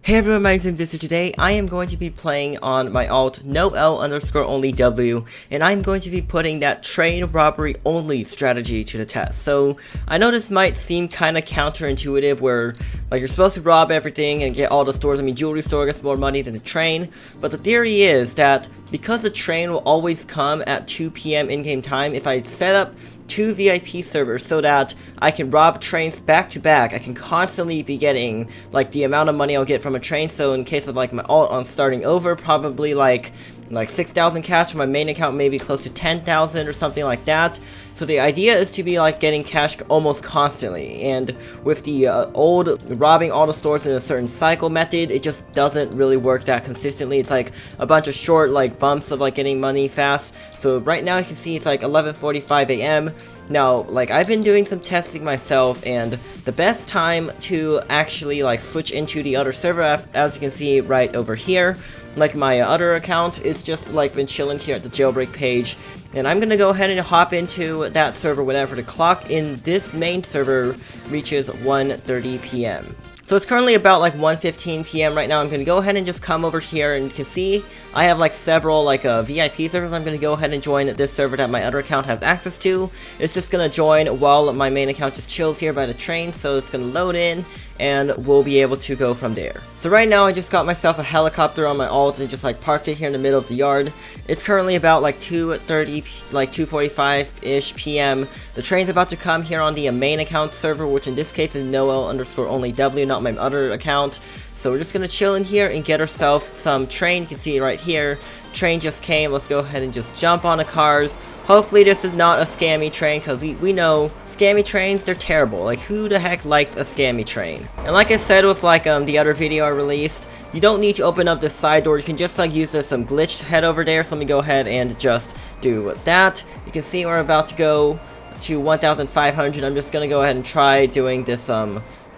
Hey everyone, my MyUsernamesThis, and today I am going to be playing on my alt no_L_W, and I'm going to be putting that train robbery only strategy to the test. So I know this might seem kind of counterintuitive, where like you're supposed to rob everything and get all the stores. I mean, jewelry store gets more money than the train, but the theory is that because the train will always come at 2 PM in-game time, if I set up 2 VIP servers so that I can rob trains back to back, I can constantly be getting like the amount of money I'll get from a train. So in case of like my alt on starting over, probably like 6,000 cash from my main account, maybe close to 10,000 or something like that. So the idea is to be like getting cash almost constantly, and with the old robbing all the stores in a certain cycle method, it just doesn't really work that consistently. It's like a bunch of short like bumps of like getting money fast. So right now you can see it's like 11:45 AM. Now, like, I've been doing some testing myself, and the best time to actually like switch into the other server, as you can see right over here, like my other account is just like been chilling here at the jailbreak page, and I'm gonna go ahead and hop into that server whenever the clock in this main server reaches 1:30 PM. So it's currently about like 1:15 PM right now. I'm gonna go ahead and just come over here, and you can see I have like several like VIP servers. I'm gonna go ahead and join this server that my other account has access to. It's just gonna join while my main account just chills here by the train, so it's gonna load in and we'll be able to go from there. So right now I just got myself a helicopter on my alt and just like parked it here in the middle of the yard. It's currently about like 2:30, like 2:45-ish PM. The train's about to come here on the main account server, which in this case is noel_onlyw, not my other account. So we're just gonna chill in here and get ourselves some train. You can see it right here. Train just came. Let's go ahead and just jump on the cars. Hopefully this is not a scammy train, because we know scammy trains, they're terrible. Like, who the heck likes a scammy train? And like I said with like the other video I released, you don't need to open up this side door. You can just like use some glitch head over there. So let me go ahead and just do that. You can see we're about to go to 1,500. I'm just gonna go ahead and try doing this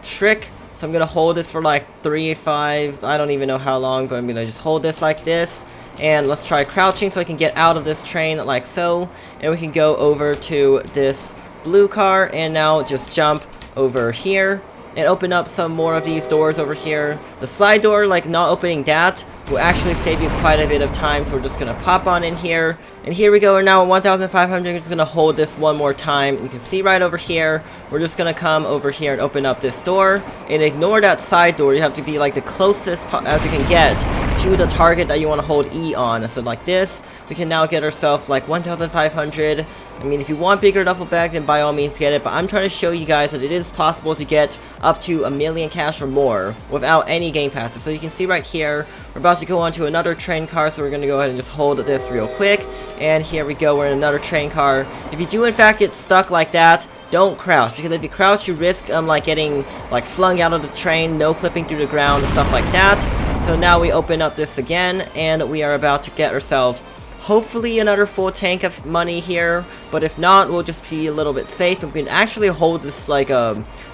trick. So I'm gonna hold this for like 3-5, I don't even know how long, but I'm gonna just hold this like this. And let's try crouching so I can get out of this train like so. And we can go over to this blue car and now just jump over here and open up some more of these doors over here. The slide door, like not opening that, will actually save you quite a bit of time. So we're just gonna pop on in here. And here we go, we're now at 1,500. We're just gonna hold this one more time. You can see right over here, we're just gonna come over here and open up this door. And ignore that side door. You have to be like the closest as you can get to the target that you want to hold E on. So like this, we can now get ourselves like 1,500. I mean, if you want bigger duffel bag, then by all means get it, but I'm trying to show you guys that it is possible to get up to 1,000,000 cash or more without any game passes. So you can see right here, we're about to go on to another train car, so we're going to go ahead and just hold this real quick. And here we go, we're in another train car. If you do in fact get stuck like that, don't crouch, because if you crouch, you risk like getting like flung out of the train, no clipping through the ground and stuff like that. So now we open up this again, and we are about to get ourselves hopefully another full tank of money here, but if not, we'll just be a little bit safe, and we can actually hold this like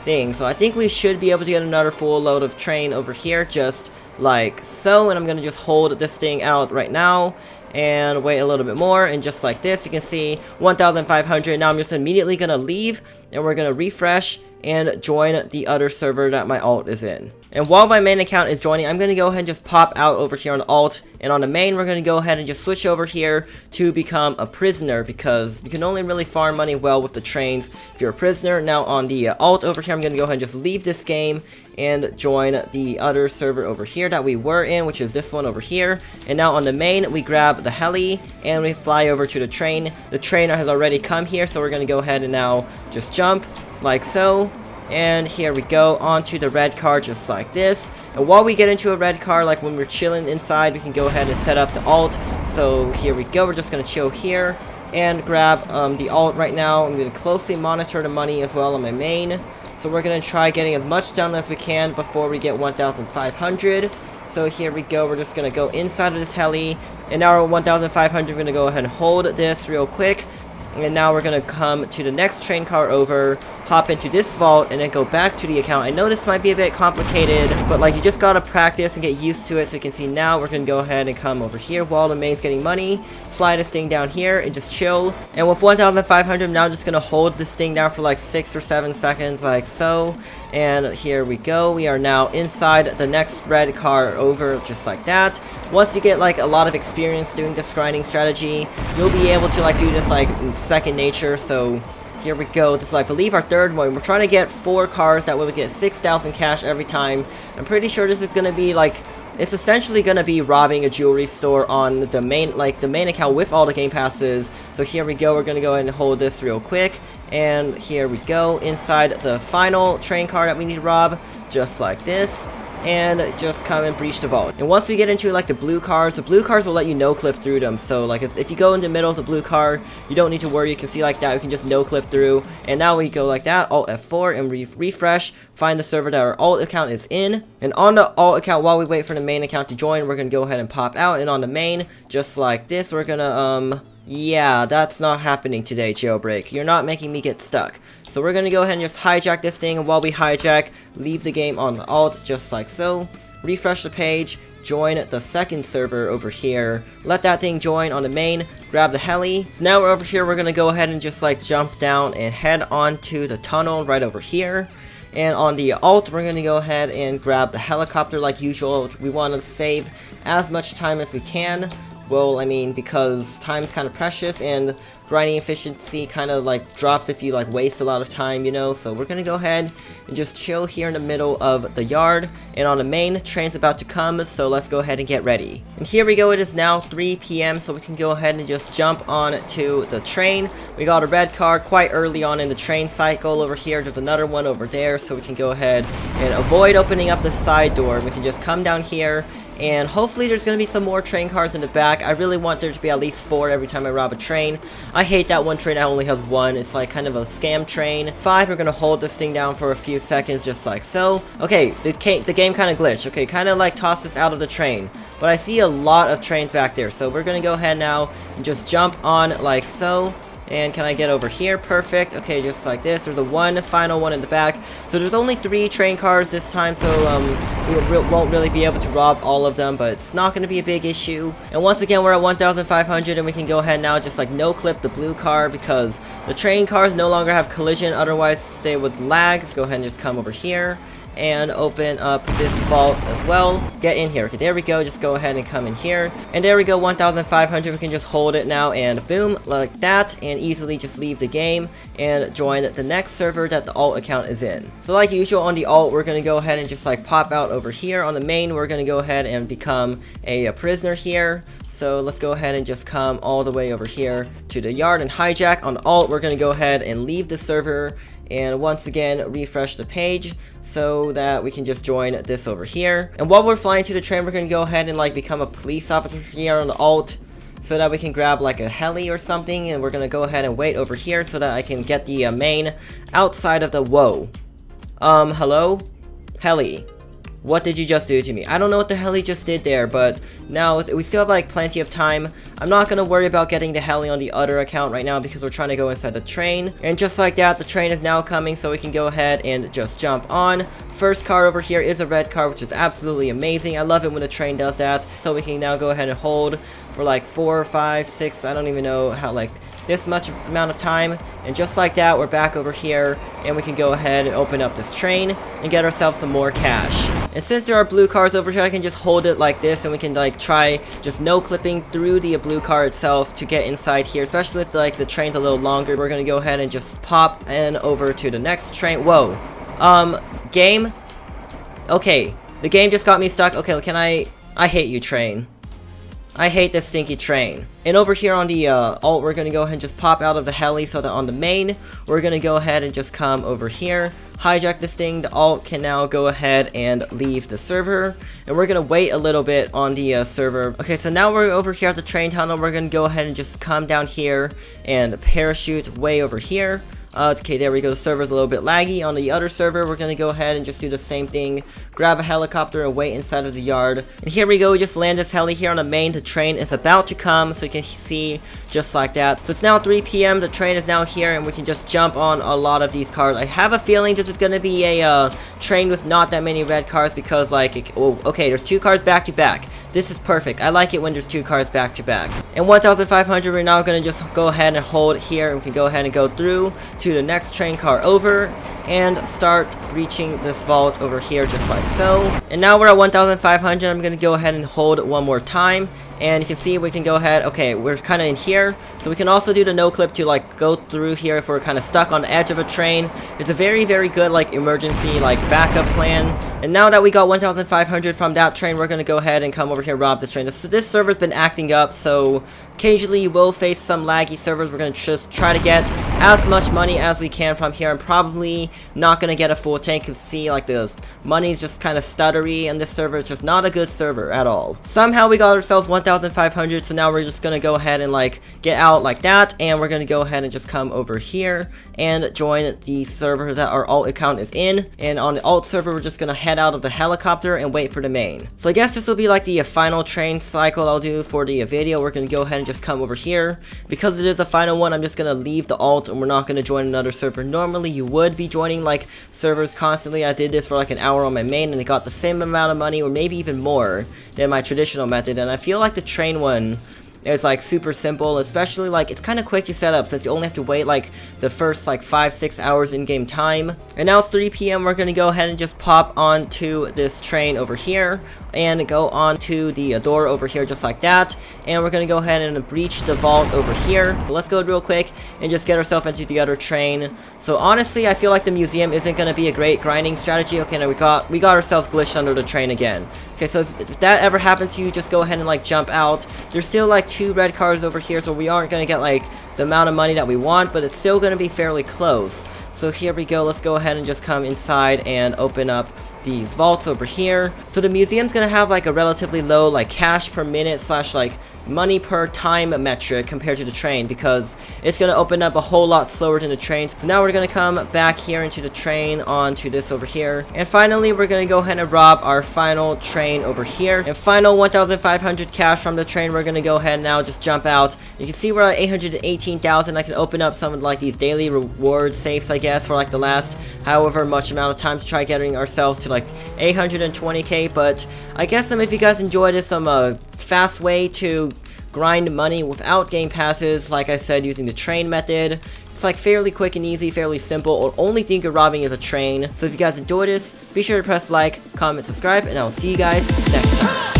thing. So I think we should be able to get another full load of train over here, just like so. And I'm gonna just hold this thing out right now and wait a little bit more, and just like this, you can see 1,500. Now I'm just immediately gonna leave, and we're gonna refresh and join the other server that my alt is in. And while my main account is joining, I'm going to go ahead and just pop out over here on alt, and on the main we're going to go ahead and just switch over here to become a prisoner, because you can only really farm money well with the trains if you're a prisoner. Now on the alt over here, I'm going to go ahead and just leave this game and join the other server over here that we were in, which is this one over here. And now on the main, we grab the heli and we fly over to the train. The train has already come here, so we're going to go ahead and now just jump like so. And here we go onto the red car, just like this. And while we get into a red car, like when we're chilling inside, we can go ahead and set up the alt. So here we go, we're just going to chill here and grab the alt right now. I'm going to closely monitor the money as well on my main. So we're going to try getting as much done as we can before we get 1,500. So here we go, we're just going to go inside of this heli. And now we're at 1,500, we're going to go ahead and hold this real quick. And now we're going to come to the next train car over, hop into this vault, and then go back to the account. I know this might be a bit complicated, but like you just gotta practice and get used to it. So you can see now we're gonna go ahead and come over here while the main's getting money, fly this thing down here and just chill. And with 1,500, I'm now just gonna hold this thing down for like 6 or 7 seconds like so. And here we go, we are now inside the next red car over just like that. Once you get like a lot of experience doing this grinding strategy, you'll be able to like do this like second nature. So here we go, this is I believe our third one. We're trying to get 4 cars, that way we get 6,000 cash every time. I'm pretty sure this is gonna be like, it's essentially gonna be robbing a jewelry store on the main, like the main account with all the game passes. So here we go, we're gonna go ahead and hold this real quick. And here we go, inside the final train car that we need to rob, just like this. And just come and breach the vault. And once we get into like the blue cars will let you no-clip through them. So like if you go in the middle of the blue car, you don't need to worry, you can see like that, you can just no-clip through. And now we go like that, Alt F4 and refresh, find the server that our alt account is in. And on the alt account, while we wait for the main account to join, we're gonna go ahead and pop out. And on the main, just like this, we're gonna yeah, that's not happening today, Jailbreak. You're not making me get stuck. So we're gonna go ahead and just hijack this thing, and while we hijack, leave the game on the alt, just like so. Refresh the page, join the second server over here, let that thing join on the main, grab the heli. So now we're over here, we're gonna go ahead and just like jump down and head on to the tunnel right over here. And on the alt, we're gonna go ahead and grab the helicopter like usual. We want to save as much time as we can. Well, I mean, because time's kind of precious, and grinding efficiency kind of like drops if you like waste a lot of time, you know. So we're gonna go ahead and just chill here in the middle of the yard. And on the main, train's about to come, so let's go ahead and get ready. And here we go, it is now 3 p.m. so we can go ahead and just jump on to the train. We got a red car quite early on in the train cycle over here. There's another one over there, so we can go ahead and avoid opening up the side door. We can just come down here. And hopefully there's going to be some more train cars in the back. I really want there to be at least 4 every time I rob a train. I hate that one train that only has 1. It's like kind of a scam train. 5, we're going to hold this thing down for a few seconds just like so. Okay, the game kind of glitched. Okay, kind of like toss this out of the train. But I see a lot of trains back there. So we're going to go ahead now and just jump on like so. And can I get over here? Perfect. Okay, just like this. There's the final one in the back. So there's only 3 train cars this time, so we won't really be able to rob all of them, but it's not going to be a big issue. And once again, we're at 1,500, and we can go ahead now just like no-clip the blue car, because the train cars no longer have collision, otherwise they would lag. Let's go ahead and just come over here and open up this vault as well. Get in here. Okay, there we go. Just go ahead and come in here. And there we go, 1,500. We can just hold it now and boom, like that, and easily just leave the game and join the next server that the alt account is in. So like usual on the alt, we're going to go ahead and just like pop out over here. On the main, we're going to go ahead and become a prisoner here. So let's go ahead and just come all the way over here to the yard and hijack. On the alt, we're going to go ahead and leave the server. And once again, refresh the page so that we can just join this over here. And while we're flying to the train, we're going to go ahead and like become a police officer here on the alt, so that we can grab like a heli or something. And we're going to go ahead and wait over here so that I can get the main outside of the whoa. Hello? Heli. What did you just do to me? I don't know what the hell he just did there, but now we still have like plenty of time. I'm not going to worry about getting the heli on the other account right now because we're trying to go inside the train. And just like that, the train is now coming, so we can go ahead and just jump on. First car over here is a red car, which is absolutely amazing. I love it when the train does that. So we can now go ahead and hold for like 4, 5, 6, I don't even know how, like this much amount of time. And just like that, we're back over here, and we can go ahead and open up this train and get ourselves some more cash. And since there are blue cars over here, I can just hold it like this, and we can like try just no clipping through the blue car itself to get inside here, especially if like the train's a little longer. We're gonna go ahead and just pop in over to the next train. Whoa. Game? Okay, the game just got me stuck. Okay, can I hate you, train. I hate this stinky train. And over here on the alt, we're going to go ahead and just pop out of the heli, so that on the main, we're going to go ahead and just come over here, hijack this thing. The alt can now go ahead and leave the server. And we're going to wait a little bit on the server. Okay, so now we're over here at the train tunnel. We're going to go ahead and just come down here and parachute way over here. Okay, there we go. The server's a little bit laggy. On the other server, we're gonna go ahead and just do the same thing. Grab a helicopter and wait inside of the yard. And here we go, we just land this heli here on the main. The train is about to come, so you can see just like that. So it's now 3 p.m. The train is now here, and we can just jump on a lot of these cars. I have a feeling this is gonna be a train with not that many red cars because, like, oh, okay, there's 2 cars back to back. This is perfect. I like it when there's 2 cars back to back. And 1,500, we're now going to just go ahead and hold here. And we can go ahead and go through to the next train car over and start breaching this vault over here just like so. And now we're at 1,500. I'm going to go ahead and hold one more time. And you can see we can go ahead, okay, we're kind of in here, so we can also do the no clip to like go through here if we're kind of stuck on the edge of a train. It's a very, very good like emergency like backup plan. And now that we got 1,500 from that train, we're going to go ahead and come over here and rob this train. So this server's been acting up, so occasionally you will face some laggy servers. We're going to just try to get as much money as we can from here. I'm probably not going to get a full tank because see like the money's just kind of stuttery and this server is just not a good server at all. Somehow we got ourselves 1,500, so now we're just going to go ahead and like get out like that, and we're going to go ahead and just come over here and join the server that our alt account is in. And on the alt server, we're just going to head out of the helicopter and wait for the main. So I guess this will be like the final train cycle I'll do for the video. We're going to go ahead and just come over here. Because it is the final one, I'm just going to leave the alt and we're not going to join another server. Normally you would be joining like servers constantly. I did this for like an hour on my main and I got the same amount of money or maybe even more than my traditional method, and I feel like the train one is like super simple, especially like it's kind of quick to set up since you only have to wait like the first like 5-6 hours in game time. And now it's 3 p.m. we're gonna go ahead and just pop onto this train over here and go on to the door over here just like that, and we're gonna go ahead and breach the vault over here. But let's go real quick and just get ourselves into the other train. So honestly, I feel like the museum isn't gonna be a great grinding strategy. Okay, now we got ourselves glitched under the train again. Okay, so if that ever happens to you, just go ahead and like jump out. There's still like 2 red cars over here, so we aren't gonna get like the amount of money that we want, but it's still gonna be fairly close. So here we go, let's go ahead and just come inside and open up these vaults over here. So the museum's gonna have like a relatively low like cash per minute slash like money per time metric compared to the train because it's going to open up a whole lot slower than the train. So now we're going to come back here into the train onto this over here. And finally, we're going to go ahead and rob our final train over here. And final 1,500 cash from the train. We're going to go ahead now, just jump out. You can see we're at 818,000. I can open up some of like these daily reward safes, I guess, for like the last however much amount of time to try getting ourselves to like 820k. But I guess if you guys enjoyed this, some fast way to grind money without game passes, like I said, using the train method. It's like fairly quick and easy, fairly simple, or only thing you're robbing is a train. So if you guys enjoyed this, be sure to press like, comment, subscribe, and I'll see you guys next time.